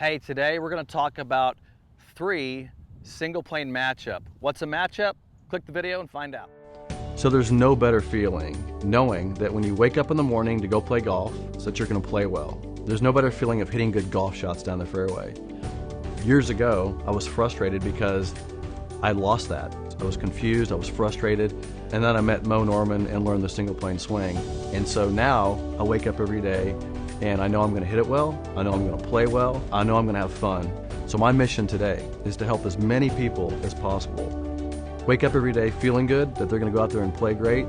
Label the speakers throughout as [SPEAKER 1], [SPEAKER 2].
[SPEAKER 1] Hey, today we're going to talk about 3 single plane matchup. What's a matchup? Click the video and find out.
[SPEAKER 2] So there's no better feeling knowing that when you wake up in the morning to go play golf, so that you're going to play well. There's no better feeling of hitting good golf shots down the fairway. Years ago, I was frustrated because I lost that. I was confused, I was frustrated, and then I met Mo Norman and learned the single plane swing. And so now I wake up every day and I know I'm going to hit it well, I know I'm going to play well, I know I'm going to have fun. So my mission today is to help as many people as possible wake up every day feeling good that they're going to go out there and play great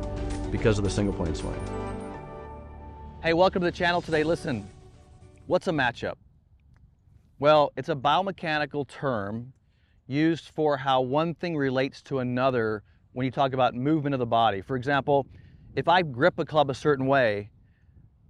[SPEAKER 2] because of the single plane swing.
[SPEAKER 1] Hey, welcome to the channel today. Listen, what's a matchup? Well, it's a biomechanical term used for how one thing relates to another when you talk about movement of the body. For example, if I grip a club a certain way,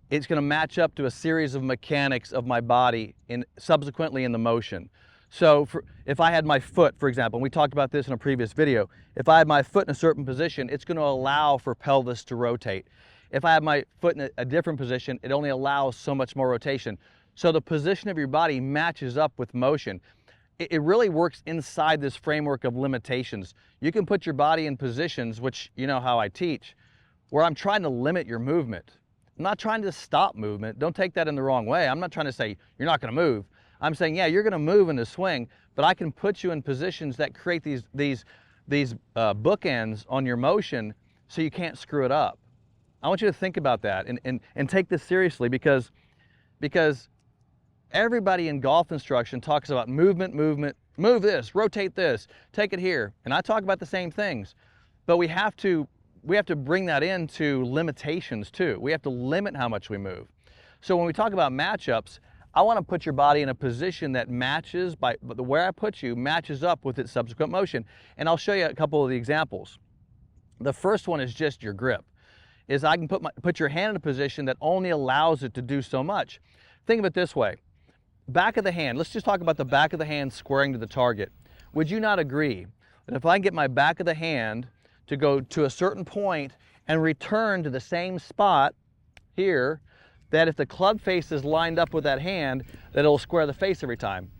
[SPEAKER 1] it's going to match up to a series of mechanics of my body subsequently in the motion. So if I had my foot, for example, and we talked about this in a previous video, if I had my foot in a certain position, it's going to allow for pelvis to rotate. If I have my foot in a different position, it only allows so much more rotation. So the position of your body matches up with motion. It really works inside this framework of limitations. You can put your body in positions, which you know how I teach, where I'm trying to limit your movement. I'm not trying to stop movement. Don't take that in the wrong way. I'm not trying to say you're not going to move. I'm saying, yeah, you're going to move in the swing, but I can put you in positions that create these bookends on your motion so you can't screw it up. I want you to think about that and take this seriously because everybody in golf instruction talks about movement, move this, rotate this, take it here. And I talk about the same things, but we have to bring that into limitations too. We have to limit how much we move. So when we talk about matchups, I want to put your body in a position that matches, where I put you matches up with its subsequent motion. And I'll show you a couple of the examples. The first one is just your grip. Is I can put your hand in a position that only allows it to do so much. Think of it this way. Back of the hand, let's just talk about the back of the hand squaring to the target. Would you not agree that if I get my back of the hand to go to a certain point and return to the same spot here, that if the club face is lined up with that hand, that it'll square the face every time?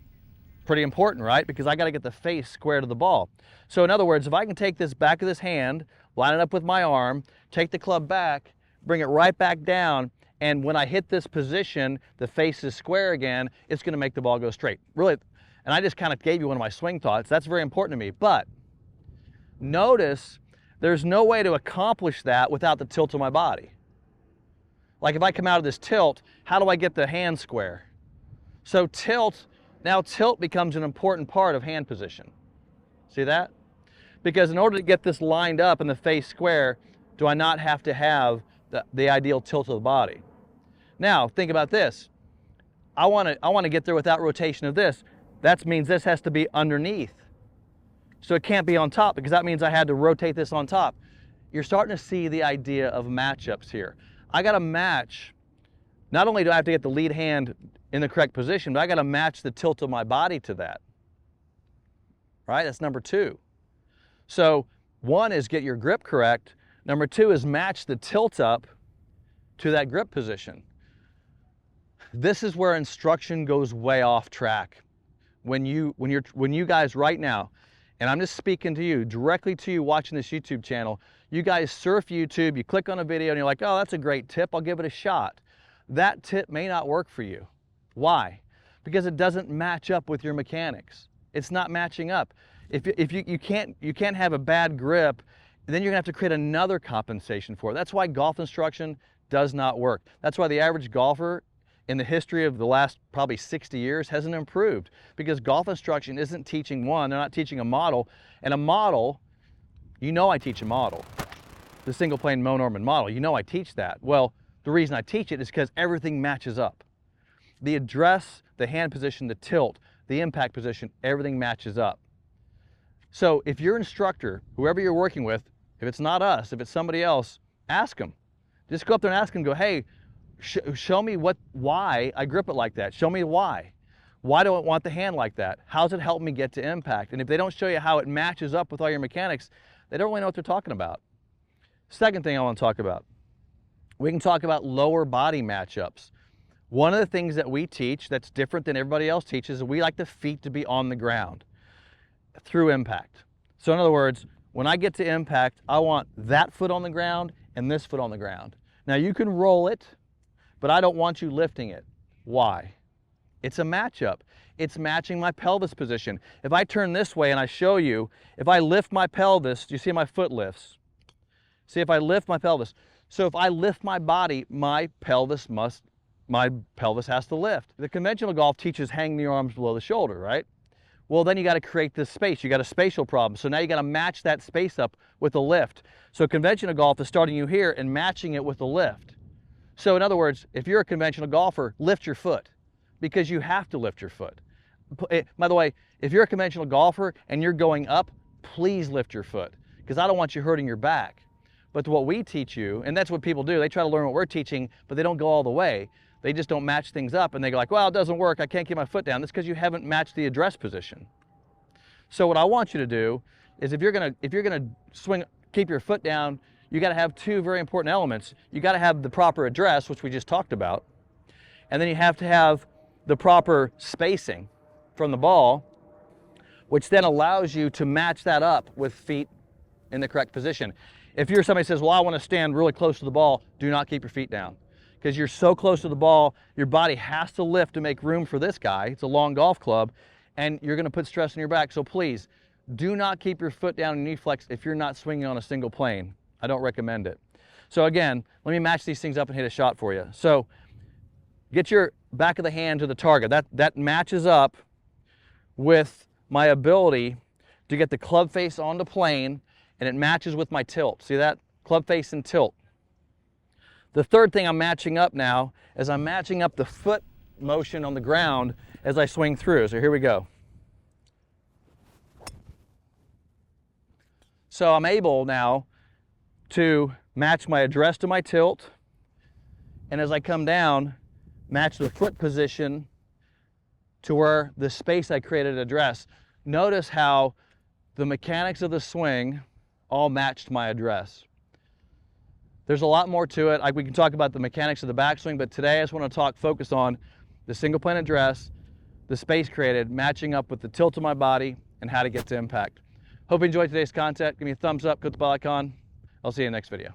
[SPEAKER 1] Pretty important, right? Because I got to get the face square to the ball. So in other words, if I can take this back of this hand, line it up with my arm, take the club back, bring it right back down, and when I hit this position, the face is square again, it's going to make the ball go straight. Really, and I just kind of gave you one of my swing thoughts. That's very important to me. But notice there's no way to accomplish that without the tilt of my body. Like if I come out of this tilt, how do I get the hand square? So now tilt becomes an important part of hand position. See that? Because in order to get this lined up and the face square, do I not have to have the ideal tilt of the body? Now think about this. I want to get there without rotation of this. That means this has to be underneath. So it can't be on top because that means I had to rotate this on top. You're starting to see the idea of matchups here. I got to match, not only do I have to get the lead hand in the correct position, but I got to match the tilt of my body to that. Right? That's number 2. So 1 is get your grip correct. Number 2 is match the tilt up to that grip position. This is where instruction goes way off track. When you guys right now, and I'm just speaking to you, directly to you watching this YouTube channel, you guys surf YouTube, you click on a video and you're like, oh, that's a great tip, I'll give it a shot. That tip may not work for you. Why? Because it doesn't match up with your mechanics. It's not matching up. If you can't have a bad grip, then you're gonna have to create another compensation for it. That's why golf instruction does not work. That's why the average golfer in the history of the last probably 60 years hasn't improved, because golf instruction isn't teaching they're not teaching a model. And a model, you know I teach a model. The single plane Mo Norman model, you know I teach that. Well, the reason I teach it is because everything matches up. The address, the hand position, the tilt, the impact position, everything matches up. So if your instructor, whoever you're working with, if it's not us, if it's somebody else, ask them. Just go up there and ask them, go, hey, show me why I grip it like that. Show me why. Why do I want the hand like that? How's it help me get to impact? And if they don't show you how it matches up with all your mechanics, they don't really know what they're talking about. Second thing I want to talk about, we can talk about lower body matchups. One of the things that we teach that's different than everybody else teaches is we like the feet to be on the ground through impact. So in other words, when I get to impact, I want that foot on the ground and this foot on the ground. Now you can roll it, but I don't want you lifting it. Why? It's a matchup. It's matching my pelvis position. If I turn this way and I show you, if I lift my pelvis, do you see my foot lifts? See, if I lift my pelvis. So if I lift my body, my pelvis has to lift. The conventional golf teaches hang the arms below the shoulder, right? Well, then you got to create this space. You got a spatial problem. So now you got to match that space up with a lift. So conventional golf is starting you here and matching it with a lift. So in other words, if you're a conventional golfer, lift your foot because you have to lift your foot. By the way, if you're a conventional golfer and you're going up, please lift your foot because I don't want you hurting your back. But what we teach you, and that's what people do, they try to learn what we're teaching, but they don't go all the way. They just don't match things up and they go like, well, it doesn't work, I can't keep my foot down. That's because you haven't matched the address position. So what I want you to do is if you're gonna swing, keep your foot down, you gotta have two very important elements. You gotta have the proper address, which we just talked about, and then you have to have the proper spacing from the ball, which then allows you to match that up with feet in the correct position. If you're somebody who says, well, I wanna stand really close to the ball, do not keep your feet down. Because you're so close to the ball, your body has to lift to make room for this guy. It's a long golf club, and you're gonna put stress on your back. So please, do not keep your foot down and knee flexed if you're not swinging on a single plane. I don't recommend it. So again, let me match these things up and hit a shot for you. So get your back of the hand to the target. That matches up with my ability to get the club face on the plane, and it matches with my tilt. See that? Club face and tilt. The third thing I'm matching up now is I'm matching up the foot motion on the ground as I swing through. So here we go. So I'm able now to match my address to my tilt, and as I come down, match the foot position to where the space I created address. Notice how the mechanics of the swing all matched my address. There's a lot more to it. We can talk about the mechanics of the backswing, but today I just want to focus on the single plane address, the space created, matching up with the tilt of my body, and how to get to impact. Hope you enjoyed today's content. Give me a thumbs up, click the bell icon. I'll see you in the next video.